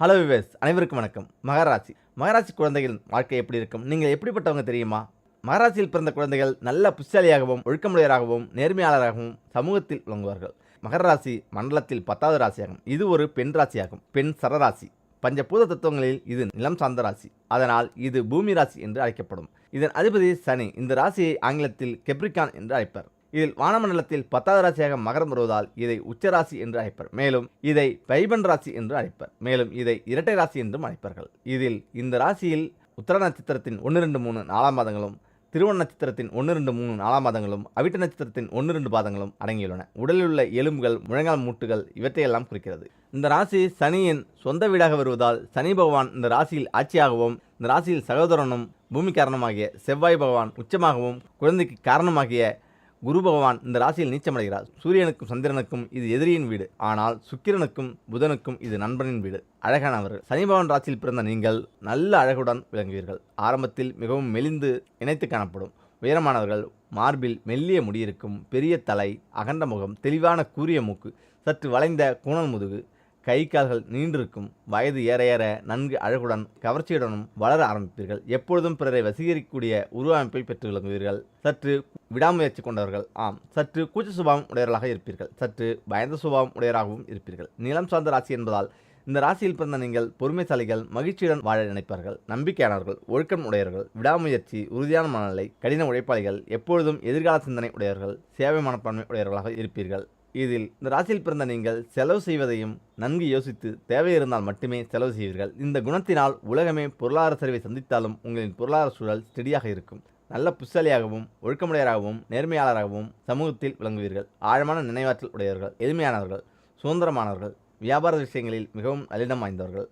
Hello wives, அனைவருக்கும் வணக்கம். மகராசி குழந்தைகளின் வாழ்க்கை எப்படி இருக்கும்? நீங்கள் எப்படிப்பட்டவங்க தெரியுமா? மகராசியில் பிறந்த குழந்தைகள் நல்ல புத்திசாலியாகவும் ஒழுக்கமுடையவராகவும் நேர்மையாளராகவும் சமூகத்தில் விளங்குவார்கள். மகர ராசி மண்டலத்தில் 10வது ராசியாகும். இது ஒரு பெண் ராசியாகும். பெண் சரராசி. பஞ்சபூத தத்துவங்களில் இது நிலம் சார்ந்த ராசி. அதனால் இது பூமி ராசி என்று அழைக்கப்படும். இதன் அதிபதி சனி. இந்த ராசியை ஆங்கிலத்தில் கெப்ரிகான் என்று அழைப்பர். இதில் வானமண்டலத்தில் 10வது ராசியாக மகரம் வருவதால் இதை உச்சராசி என்று அழைப்பர். மேலும் இதை பைபன் ராசி என்று அழைப்பர். மேலும் இதை இரட்டை ராசி என்றும் அழைப்பார்கள். இதில் இந்த ராசியில் உத்தர நட்சத்திரத்தின் 1, 2, 3, 4 பாதங்களும், திருவோண நட்சத்திரத்தின் 1, 2, 3, 4 பாதங்களும், அவிட்ட நட்சத்திரத்தின் 1, 2 பாதங்களும் அடங்கியுள்ளன. உடலில் உள்ள எலும்புகள், முழங்கால் மூட்டுகள் இவற்றையெல்லாம் குறிக்கிறது. இந்த ராசி சனியின் சொந்த வீடாக வருவதால் சனி பகவான் இந்த ராசியில் ஆட்சியாகவும், இந்த ராசியில் சகோதரனும் பூமி காரணமாகிய செவ்வாய் பகவான் உச்சமாகவும், குழந்தைக்கு காரணமாகிய குரு பகவான் இந்த ராசியில் நீச்சமடைகிறார். சூரியனுக்கும் சந்திரனுக்கும் இது எதிரியின் வீடு. ஆனால் சுக்கிரனுக்கும் புதனுக்கும் இது நண்பனின் வீடு. அழகானவர்கள். சனி பகவான் ராசியில் பிறந்த நீங்கள் நல்ல அழகுடன் விளங்குவீர்கள். ஆரம்பத்தில் மிகவும் மெலிந்து இணைத்து காணப்படும். உயரமானவர்கள். மார்பில் மெல்லிய முடியிருக்கும். பெரிய தலை, அகண்ட முகம், தெளிவான கூரிய மூக்கு, சற்று வளைந்த கூணல் முதுகு, கை கால்கள் நீண்டிருக்கும். வயது ஏற ஏற நன்கு அழகுடன் கவர்ச்சியுடனும் வளர ஆரம்பிப்பீர்கள். எப்பொழுதும் பிறரை வசீகரிக்கக்கூடிய உருவமைப்பை பெற்று விளங்குவீர்கள். சற்று விடாமுயற்சி கொண்டவர்கள். சற்று கூச்ச சுபாவம் உடையவர்களாக இருப்பீர்கள். சற்று பயந்த சுபாவம் உடையவராகவும் இருப்பீர்கள். நிலம் சார்ந்த ராசி என்பதால் இந்த ராசியில் பிறந்த நீங்கள் பொறுமைசாலிகள், மகிழ்ச்சியுடன் வாழ நினைப்பார்கள், நம்பிக்கையானவர்கள், ஒழுக்கம் உடையவர்கள், விடாமுயற்சி, உறுதியான மனநிலை, கடின உழைப்பாளிகள், எப்பொழுதும் எதிர்கால சிந்தனை உடையவர்கள், சேவை மனப்பான்மை உடையவர்களாக இருப்பீர்கள். இதில் இந்த ராசியில் பிறந்த நீங்கள் செலவு செய்வதையும் நன்கு யோசித்து தேவை இருந்தால் மட்டுமே செலவு செய்வீர்கள். இந்த குணத்தினால் உலகமே பொருளாதார சரிவை சந்தித்தாலும் உங்களின் பொருளாதார சூழல் ஸ்டெடியாக இருக்கும். நல்ல புத்திசாலியாகவும் ஒழுக்கமுடையவராகவும் நேர்மையாளராகவும் சமூகத்தில் விளங்குவீர்கள். ஆழமான நினைவாற்றல் உடையவர்கள், எளிமையானவர்கள், சுதந்திரமானவர்கள், வியாபார விஷயங்களில் மிகவும் நல்லிடம் வாய்ந்தவர்கள்.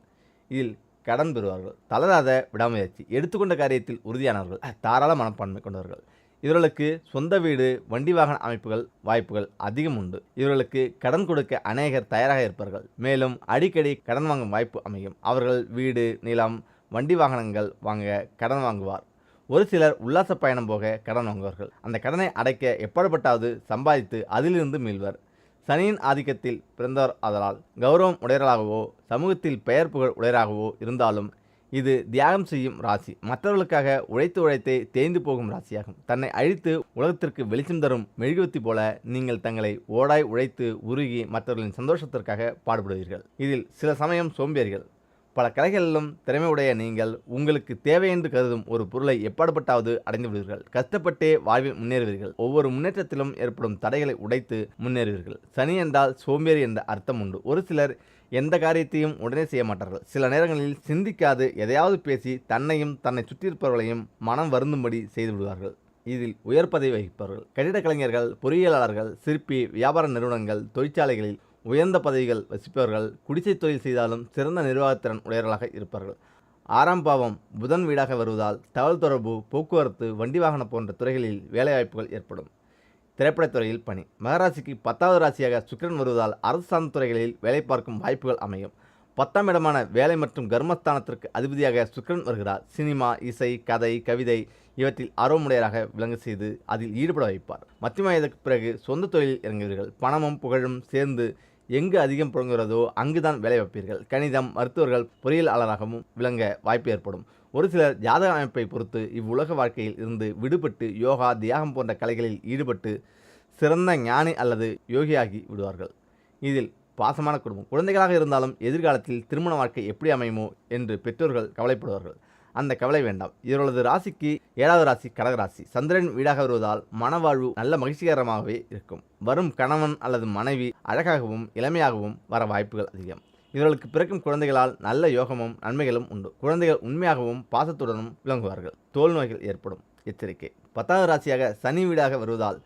இதில் கடன் பெறுவார்கள். தளராத விடாமுயற்சி, எடுத்துக்கொண்ட காரியத்தில் உறுதியானவர்கள், தாராள மனப்பான்மை கொண்டவர்கள். இவர்களுக்கு சொந்த வீடு, வண்டி வாகன அமைப்புகள் வாய்ப்புகள் அதிகம் உண்டு. இவர்களுக்கு கடன் கொடுக்க அநேகர் தயாராக இருப்பார்கள். மேலும் அடிக்கடி கடன் வாங்கும் வாய்ப்பு அமையும். அவர்கள் வீடு, நிலம், வண்டி வாகனங்கள் வாங்க கடன் வாங்குவார். ஒரு சிலர் உல்லாச பயணம் போக கடன் வாங்குவார்கள். அந்த கடனை அடைக்க எப்படிப்பட்டாவது சம்பாதித்து அதிலிருந்து மீள்வர். சனியின் ஆதிக்கத்தில் பிறந்தவர் ஆதலால் கௌரவம் உடையவர்களாகவோ சமூகத்தில் பெயர் புகழ் உடையராகவோ இருந்தாலும் இது தியாகம் செய்யும் ராசி. மற்றவர்களுக்காக உழைத்தே தேய்ந்து போகும் ராசியாகும். தன்னை அழித்து உலகத்திற்கு வெளிச்சம் தரும் மெழுகுவத்தி போல நீங்கள் தங்களை ஓடாய் உழைத்து உருகி மற்றவர்களின் சந்தோஷத்திற்காக பாடுபடுவீர்கள். இதில் சில சமயம் சோம்பேறிகள். பல கலைகளிலும் திறமையுடைய நீங்கள் உங்களுக்கு தேவை என்று கருதும் ஒரு பொருளை எப்பாடுபட்டாவது அடைந்து விடுவீர்கள். கஷ்டப்பட்டே வாழ்வில் முன்னேறுவீர்கள். ஒவ்வொரு முன்னேற்றத்திலும் ஏற்படும் தடைகளை உடைத்து முன்னேறுவீர்கள். சனி என்றால் சோம்பேறி என்ற அர்த்தம் உண்டு. ஒரு சிலர் எந்த காரியத்தையும் உடனே செய்ய மாட்டார்கள். சில நேரங்களில் சிந்திக்காது எதையாவது பேசி தன்னையும் தன்னை சுற்றியிருப்பவர்களையும் மனம் வருந்தும்படி செய்து விடுவார்கள். இதில் உயர் பதவி வகிப்பவர்கள். கட்டிடக் கலைஞர்கள், பொறியியலாளர்கள், சிற்பி, வியாபார நிறுவனங்கள், தொழிற்சாலைகளில் உயர்ந்த பதவிகள் வசிப்பவர்கள். குடிசை தொழில் செய்தாலும் சிறந்த நிர்வாகத்திறன் உடையவர்களாக இருப்பார்கள். 6ஆம் பாவம் புதன் வீடாக வருவதால் தகவல் தொடர்பு, போக்குவரத்து, வண்டி வாகன போன்ற துறைகளில் வேலைவாய்ப்புகள் ஏற்படும். திரைப்படத்துறையில் பணி. மகராசிக்கு 10வது ராசியாக சுக்கிரன் வருவதால் அரசு சார்ந்த துறைகளில் வேலை பார்க்கும் வாய்ப்புகள் அமையும். 10ஆம் இடமான வேலை மற்றும் கர்மஸ்தானத்திற்கு அதிபதியாக சுக்கிரன் வருகிறார். சினிமா, இசை, கதை, கவிதை இவற்றில் ஆர்வமுடையராக விளங்க செய்து அதில் ஈடுபட வைப்பார். மத்திய வயதுக்கு பிறகு சொந்த தொழிலில் இறங்குவீர்கள். பணமும் புகழும் சேர்ந்து எங்கு அதிகம் புழங்குகிறதோ அங்குதான் வேலை வைப்பீர்கள். கணிதம், மருத்துவர்கள், பொறியியலாளராகவும் விளங்க வாய்ப்பு ஏற்படும். ஒரு சிலர் ஜாதக அமைப்பை பொறுத்து இவ்வுலக வாழ்க்கையில் இருந்து விடுபட்டு யோகா, தியாகம் போன்ற கலைகளில் ஈடுபட்டு சிறந்த ஞானி அல்லது யோகியாகி விடுவார்கள். இதில் பாசமான குடும்பம். குழந்தைகளாக இருந்தாலும் எதிர்காலத்தில் திருமண வாழ்க்கை எப்படி அமையுமோ என்று பெற்றோர்கள் கவலைப்படுவார்கள். அந்த கவலை வேண்டாம். இவர்களது ராசிக்கு 7வது ராசி கடகராசி. சந்திரன் வீடாக வருவதால் மனவாழ்வு நல்ல மகிழ்ச்சிகரமாகவே இருக்கும். வரும் கணவன் அல்லது மனைவி அழகாகவும் இளமையாகவும் வர வாய்ப்புகள் அதிகம். இவர்களுக்கு பிறக்கும் குழந்தைகளால் நல்ல யோகமும் நன்மைகளும் உண்டு. குழந்தைகள் உண்மையாகவும் பாசத்துடனும் விளங்குவார்கள். தோல் நோய்கள் ஏற்படும். எச்சரிக்கை. 10வது ராசியாக சனி வீடாக வருவதால்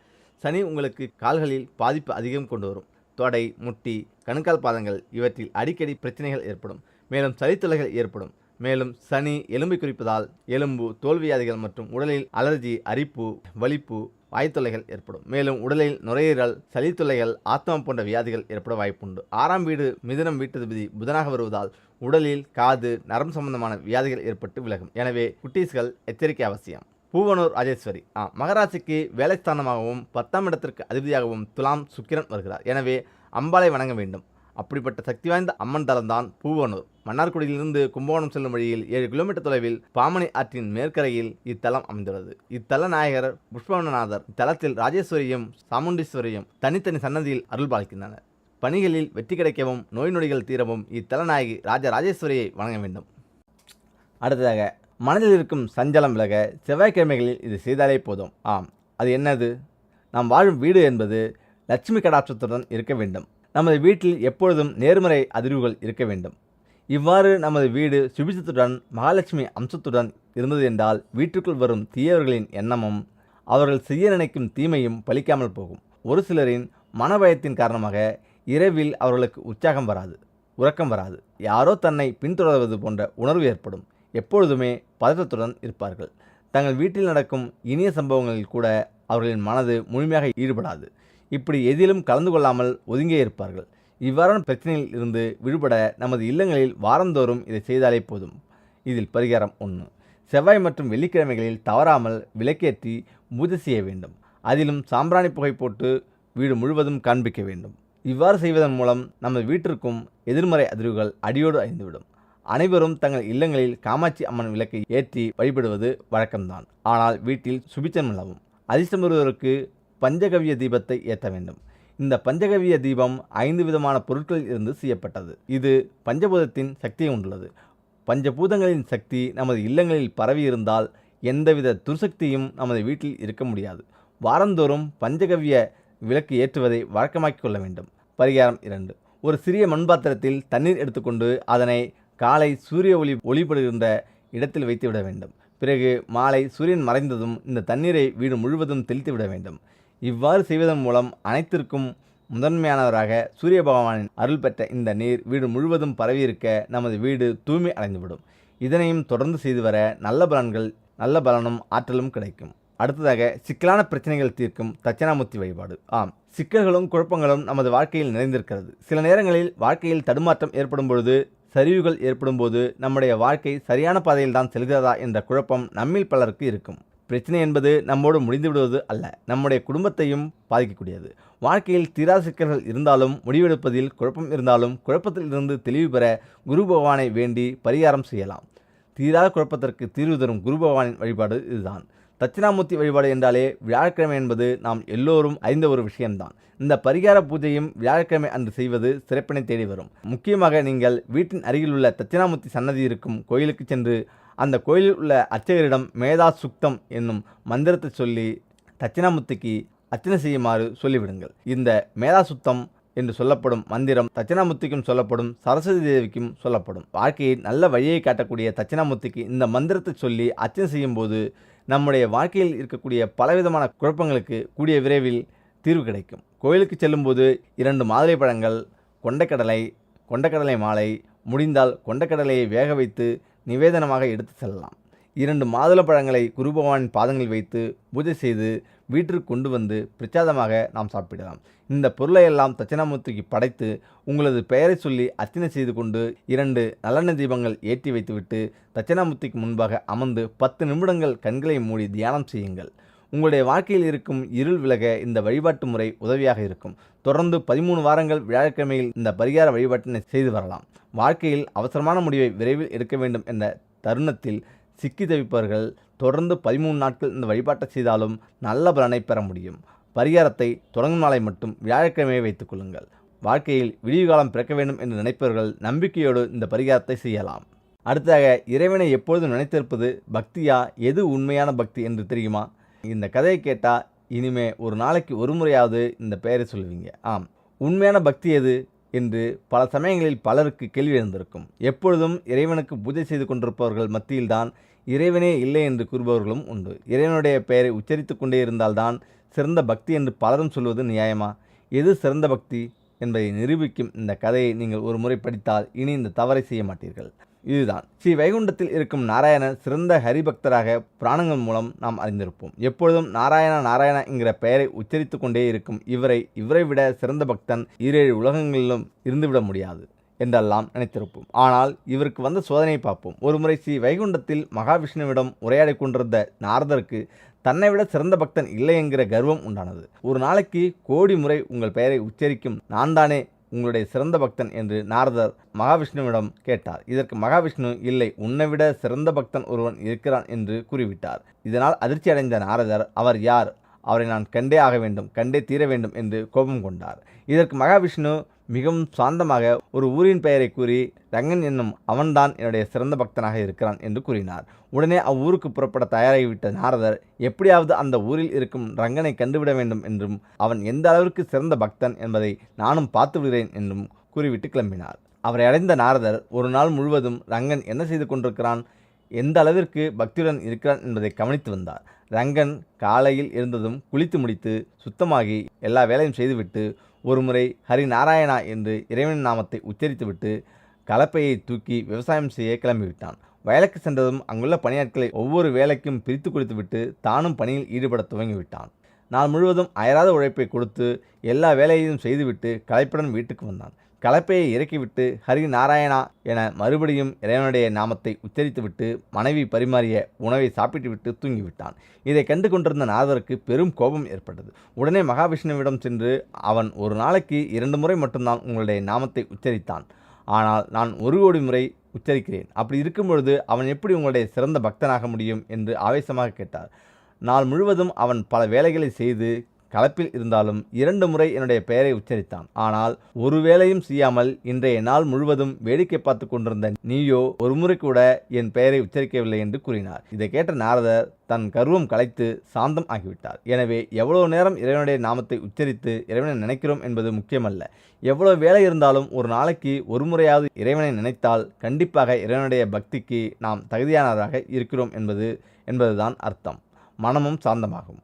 சனி உங்களுக்கு கால்களில் பாதிப்பு அதிகம் கொண்டு வரும். தொடை, முட்டி, கணுக்கால் பாதங்கள் இவற்றில் அடிக்கடி பிரச்சனைகள் ஏற்படும். மேலும் சளித்தொல்லைகள் ஏற்படும். மேலும் சனி எலும்பை குறிப்பதால் எலும்பு, தோல்வியாதிகள் மற்றும் உடலில் அலர்ஜி, அரிப்பு, வலிப்பு, வாய்த்தொல்லைகள் ஏற்படும். மேலும் உடலில் நுரையீரல், சளித்தொல்லைகள், ஆத்மா போன்ற வியாதிகள் ஏற்பட வாய்ப்புண்டு. 6ஆம் வீடு மிதுனம் வீட்டதிபதி புதனாக வருவதால் உடலில் காது, நரம்பு சம்பந்தமான வியாதிகள் ஏற்பட்டு விலகும். எனவே குட்டீஸ்கள் எச்சரிக்கை அவசியம். பூவனூர் ராஜேஸ்வரி. மகராசிக்கு வேலைஸ்தானமாகவும் 10ஆம் இடத்திற்கு அதிபதியாகவும் துலாம் சுக்கிரன் வருகிறார். எனவே அம்பாளை வணங்க வேண்டும். அப்படிப்பட்ட சக்தி வாய்ந்த அம்மன் தலம்தான் பூவனூர். மன்னார்குடியிலிருந்து கும்பகோணம் செல்லும் வழியில் 7 கிலோமீட்டர் தொலைவில் பாமணி ஆற்றின் மேற்கரையில் இத்தலம் அமைந்துள்ளது. இத்தல நாயகர் புஷ்பவனநாதர். இத்தலத்தில் ராஜேஸ்வரியும் சாமுண்டீஸ்வரியும் தனித்தனி சன்னதியில் அருள் பாலிக்கின்றனர். பணிகளில் வெற்றி கிடைக்கவும் நோய் நொடிகள் தீரவும் இத்தலநாயகி ராஜராஜேஸ்வரியை வணங்க வேண்டும். அடுத்ததாக, மனதில் இருக்கும் சஞ்சலம் விலக செவ்வாய்க்கிழமைகளில் இது செய்தாலே போதும். ஆம், அது என்னது? நாம் வாழும் வீடு என்பது லட்சுமி கடாட்சத்துடன் இருக்க வேண்டும். நமது வீட்டில் எப்பொழுதும் நேர்மறை அதிர்வுகள் இருக்க வேண்டும். இவ்வாறு நமது வீடு சுபிட்சத்துடன் மகாலட்சுமி அம்சத்துடன் இருந்தது என்றால் வீட்டுக்குள் வரும் தீயவர்களின் எண்ணமும் அவர்கள் செய்ய நினைக்கும் தீமையும் பலிக்காமல் போகும். ஒரு சிலரின் மனபயத்தின் காரணமாக இரவில் அவர்களுக்கு உற்சாகம் வராது, உறக்கம் வராது. யாரோ தன்னை பின்தொடர்வது போன்ற உணர்வு ஏற்படும். எப்பொழுதுமே பதற்றத்துடன் இருப்பார்கள். தங்கள் வீட்டில் நடக்கும் இனிய சம்பவங்களில் கூட அவர்களின் மனது முழுமையாக ஈடுபடாது. இப்படி எதிலும் கலந்து கொள்ளாமல் ஒதுங்கே இருப்பார்கள். இவ்வாறான பிரச்சனையில் இருந்து விடுபட நமது இல்லங்களில் வாரந்தோறும் இதை செய்தாலே போதும். இதில் பரிகாரம் 1. செவ்வாய் மற்றும் வெள்ளிக்கிழமைகளில் தவறாமல் விளக்கேற்றி பூஜை செய்ய வேண்டும். அதிலும் சாம்பிராணி புகை போட்டு வீடு முழுவதும் காண்பிக்க வேண்டும். இவ்வாறு செய்வதன் மூலம் நமது வீட்டிற்கும் எதிர்மறை அதிர்வுகள் அடியோடு அழிந்துவிடும். அனைவரும் தங்கள் இல்லங்களில் காமாட்சி அம்மன் விளக்கை ஏற்றி வழிபடுவது வழக்கம்தான். ஆனால் வீட்டில் சுபிச்சம் நிலவும். அதிர்ஷ்டம் வருவதற்கு பஞ்சகவிய தீபத்தை ஏற்ற வேண்டும். இந்த பஞ்சகவிய தீபம் 5 விதமான பொருட்களில் இருந்து செய்யப்பட்டது. இது பஞ்சபூதத்தின் சக்தியை கொண்டுள்ளது. பஞ்சபூதங்களின் சக்தி நமது இல்லங்களில் பரவி இருந்தால் எந்தவித துர்சக்தியும் நமது வீட்டில் இருக்க முடியாது. வாரந்தோறும் பஞ்சகவிய விளக்கு ஏற்றுவதை வழக்கமாக்கிக் கொள்ள வேண்டும். பரிகாரம் 2. ஒரு சிறிய மண்பாத்திரத்தில் தண்ணீர் எடுத்துக்கொண்டு அதனை காலை சூரிய ஒளிபடுகின்ற இடத்தில் வைத்துவிட வேண்டும். பிறகு மாலை சூரியன் மறைந்ததும் இந்த தண்ணீரை வீடு முழுவதும் தெளித்து விட வேண்டும். இவ்வாறு செய்வதன் மூலம் அனைத்திற்கும் முதன்மையானவராக சூரிய பகவானின் அருள் பெற்ற இந்த நீர் வீடு முழுவதும் பரவியிருக்க நமது வீடு தூய்மை அடைந்துவிடும். இதனையும் தொடர்ந்து செய்து வர நல்ல பலனும் ஆற்றலும் கிடைக்கும். அடுத்ததாக, சிக்கலான பிரச்சனைகள் தீர்க்கும் தட்சிணாமூர்த்தி வழிபாடு. ஆம், சிக்கல்களும் குழப்பங்களும் நமது வாழ்க்கையில் நிறைந்திருக்கிறது. சில நேரங்களில் வாழ்க்கையில் தடுமாற்றம் ஏற்படும் பொழுது, சரிவுகள் ஏற்படும் போது நம்முடைய வாழ்க்கை சரியான பாதையில் தான் செல்கிறதா என்ற குழப்பம் நம்மில் பலருக்கு இருக்கும். பிரச்சனை என்பது நம்மோடு முடிந்து விடுவது அல்ல, நம்முடைய குடும்பத்தையும் பாதிக்கக்கூடியது. வாழ்க்கையில் தீராத சிக்கல்கள் இருந்தாலும், முடிவெடுப்பதில் குழப்பம் இருந்தாலும், குழப்பத்தில் இருந்து தெளிவு பெற குரு பகவானை வேண்டி பரிகாரம் செய்யலாம். தீராத குழப்பத்திற்கு தீர்வு தரும் குரு பகவானின் வழிபாடு இதுதான். தட்சிணாமூர்த்தி வழிபாடு என்றாலே வியாழக்கிழமை என்பது நாம் எல்லோரும் அறிந்த ஒரு விஷயம்தான். இந்த பரிகார பூஜையும் வியாழக்கிழமை அன்று செய்வது சிறப்பினை தேடி வரும். முக்கியமாக நீங்கள் வீட்டின் அருகில் உள்ள தட்சிணாமூர்த்தி சன்னதி இருக்கும் கோயிலுக்கு சென்று அந்த கோயிலில் உள்ள அர்ச்சகரிடம் மேதா சுக்தம் என்னும் மந்திரத்தை சொல்லி தட்சிணாமூர்த்திக்கு அர்ச்சனை செய்யுமாறு சொல்லிவிடுங்கள். இந்த மேதா சுத்தம் என்று சொல்லப்படும் மந்திரம் தட்சிணாமூர்த்திக்கும் சொல்லப்படும், சரஸ்வதி தேவிக்கும் சொல்லப்படும். வாழ்க்கையை நல்ல வழியை காட்டக்கூடிய தட்சிணாமூர்த்திக்கு இந்த மந்திரத்தை சொல்லி அர்ச்சனை செய்யும் போது நம்முடைய வாழ்க்கையில் இருக்கக்கூடிய பலவிதமான குழப்பங்களுக்கு கூடிய விரைவில் தீர்வு கிடைக்கும். கோயிலுக்கு செல்லும்போது 2 மாதுளை பழங்கள், கொண்டக்கடலை மாலை, முடிந்தால் கொண்டக்கடலையை வேக வைத்து நிவேதனமாக எடுத்து செல்லலாம். 2 மாதுளை பழங்களை குரு பகவானின் பாதங்களில் வைத்து பூஜை செய்து வீட்டிற்கு கொண்டு வந்து பிரசாதமாக நாம் சாப்பிடலாம். இந்த பொருளை எல்லாம் தட்சிணாமூர்த்திக்கு படைத்து உங்களது பெயரை சொல்லி அர்ச்சனை செய்து கொண்டு 2 நல்லெண்ணெய் தீபங்கள் ஏற்றி வைத்துவிட்டு தட்சிணாமூர்த்திக்கு முன்பாக அமர்ந்து 10 நிமிடங்கள் கண்களை மூடி தியானம் செய்யுங்கள். உங்களுடைய வாழ்க்கையில் இருக்கும் இருள் விலக இந்த வழிபாட்டு முறை உதவியாக இருக்கும். தொடர்ந்து 13 வாரங்கள் வியாழக்கிழமையில் இந்த பரிகார வழிபாட்டினை செய்து வரலாம். வாழ்க்கையில் அவசரமான முடிவை விரைவில் எடுக்க வேண்டும் என்ற தருணத்தில் சிக்கி தவிப்பவர்கள் தொடர்ந்து 13 நாட்கள் இந்த வழிபாட்டை செய்தாலும் நல்ல பலனை பெற முடியும். பரிகாரத்தை தொடங்கும் நாளை மட்டும் வியாழக்கிழமையை வைத்துக் கொள்ளுங்கள். வாழ்க்கையில் விடிவு காலம் பிறக்க வேண்டும் என்று நினைப்பவர்கள் நம்பிக்கையோடு இந்த பரிகாரத்தை செய்யலாம். அடுத்ததாக, இறைவனை எப்பொழுதும் நினைத்திருப்பது பக்தியா, எது உண்மையான பக்தி என்று தெரியுமா? இந்த கதையை கேட்டால் இனிமே ஒரு நாளைக்கு ஒரு முறையாவது இந்த பெயரை சொல்லுவீங்க. ஆம், உண்மையான பக்தி எது என்று பல சமயங்களில் பலருக்கு கேள்வி எழுந்திருக்கும். எப்பொழுதும் இறைவனுக்கு பூஜை செய்து கொண்டிருப்பவர்கள் மத்தியில்தான் இறைவனே இல்லை என்று கூறுபவர்களும் உண்டு. இறைவனுடைய பெயரை உச்சரித்து கொண்டே இருந்தால்தான் சிறந்த பக்தி என்று பலரும் சொல்வது நியாயமா? எது சிறந்த பக்தி என்பதை நிரூபிக்கும் இந்த கதையை நீங்கள் ஒரு முறை படித்தால் இனி இந்த தவறை செய்ய மாட்டீர்கள். இதுதான் ஸ்ரீ வைகுண்டத்தில் இருக்கும் நாராயணர் சிறந்த ஹரிபக்தராக புராணங்கள் மூலம் நாம் அறிந்திருப்போம். எப்பொழுதும் நாராயணா என்கிற பெயரை உச்சரித்து கொண்டே இருக்கும் இவரை விட சிறந்த பக்தன் 7 உலகங்களிலும் இருந்துவிட முடியாது என்றெல்லாம் நினைத்திருப்போம். ஆனால் இவருக்கு வந்த சோதனையை பார்ப்போம். ஒருமுறை ஸ்ரீ வைகுண்டத்தில் மகாவிஷ்ணுவிடம் உரையாடி கொண்டிருந்த நாரதருக்கு தன்னை விட சிறந்த பக்தன் இல்லை என்கிற கர்வம் உண்டானது. ஒரு நாளைக்கு கோடி முறை உங்கள் பெயரை உச்சரிக்கும் நான் தானே உங்களுடைய சிறந்த பக்தன் என்று நாரதர் மகாவிஷ்ணுவிடம் கேட்டார். இதற்கு மகாவிஷ்ணு, இல்லை, உன்னை விட சிறந்த பக்தன் ஒருவன் இருக்கிறான் என்று கூறிவிட்டார். இதனால் அதிர்ச்சி அடைந்த நாரதர், அவர் யார்? அவரை நான் கண்டே ஆக வேண்டும், கண்டே தீர வேண்டும் என்று கோபம் கொண்டார். இதற்கு மகாவிஷ்ணு மிகவும் சாந்தமாக ஒரு ஊரின் பெயரை கூறி, ரங்கன் என்னும் அவன்தான் என்னுடைய சிறந்த பக்தனாக இருக்கிறான் என்று கூறினார். உடனே அவ்வூருக்கு புறப்பட தயாராகிவிட்ட நாரதர், எப்படியாவது அந்த ஊரில் இருக்கும் ரங்கனை கண்டுவிட வேண்டும் என்றும் அவன் எந்த அளவிற்கு சிறந்த பக்தன் என்பதை நானும் பார்த்து விடுகிறேன் என்றும் கூறிவிட்டு கிளம்பினார். அவரை அடைந்த நாரதர் ஒரு நாள் முழுவதும் ரங்கன் என்ன செய்து கொண்டிருக்கிறான், எந்த அளவிற்கு பக்தியுடன் இருக்கிறான் என்பதை கவனித்து வந்தார். ரங்கன் காலையில் இருந்ததும் குளித்து முடித்து சுத்தமாகி எல்லா வேலையும் செய்துவிட்டு ஒருமுறை ஹரி நாராயணா என்று இறைவனின் நாமத்தை உச்சரித்துவிட்டு கலப்பையை தூக்கி விவசாயம் செய்ய கிளம்பிவிட்டான். வயலுக்கு சென்றதும் அங்குள்ள பணியாட்களை ஒவ்வொரு வேலைக்கும் பிரித்து கொடுத்துவிட்டு தானும் பணியில் ஈடுபட துவங்கிவிட்டான். நாள் முழுவதும் அயராத உழைப்பை கொடுத்து எல்லா வேலையையும் செய்துவிட்டு களைப்புடன் வீட்டுக்கு வந்தான். கலப்பையை இறக்கிவிட்டு ஹரி நாராயணா என மறுபடியும் இறைவனுடைய நாமத்தை உச்சரித்துவிட்டு மனைவி பரிமாறிய உணவை சாப்பிட்டுவிட்டு தூங்கிவிட்டான். இதை கண்டு கொண்டிருந்த நாரதருக்கு பெரும் கோபம் ஏற்பட்டது. உடனே மகாவிஷ்ணுவிடம் சென்று, அவன் ஒரு நாளைக்கு 2 முறை மட்டும்தான் உங்களுடைய நாமத்தை உச்சரித்தான், ஆனால் நான் 1 கோடி முறை உச்சரிக்கிறேன். அப்படி இருக்கும் பொழுது அவன் எப்படி உங்களுடைய சிறந்த பக்தனாக முடியும் என்று ஆவேசமாக கேட்டார். நாள் முழுவதும் அவன் பல வேலைகளை செய்து கலப்பில் இருந்தாலும் 2 முறை என்னுடைய பெயரை உச்சரித்தான். ஆனால் ஒரு வேளையும் செய்யாமல் இன்றைய நாள் முழுவதும் வேடிக்கை பார்த்து கொண்டிருந்த நீயோ ஒரு முறை கூட என் பெயரை உச்சரிக்கவில்லை என்று கூறினார். இதை கேட்ட நாரதர் தன் கர்வம் கலைத்து சாந்தம் ஆகிவிட்டார். எனவே எவ்வளவு நேரம் இறைவனுடைய நாமத்தை உச்சரித்து இறைவனை நினைக்கிறோம் என்பது முக்கியமல்ல. எவ்வளவு வேலை இருந்தாலும் ஒரு நாளைக்கு ஒரு முறையாவது இறைவனை நினைத்தால் கண்டிப்பாக இறைவனுடைய பக்திக்கு நாம் தகுதியானவராக இருக்கிறோம் என்பதுதான் அர்த்தம். மனமும் சாந்தமாகும்.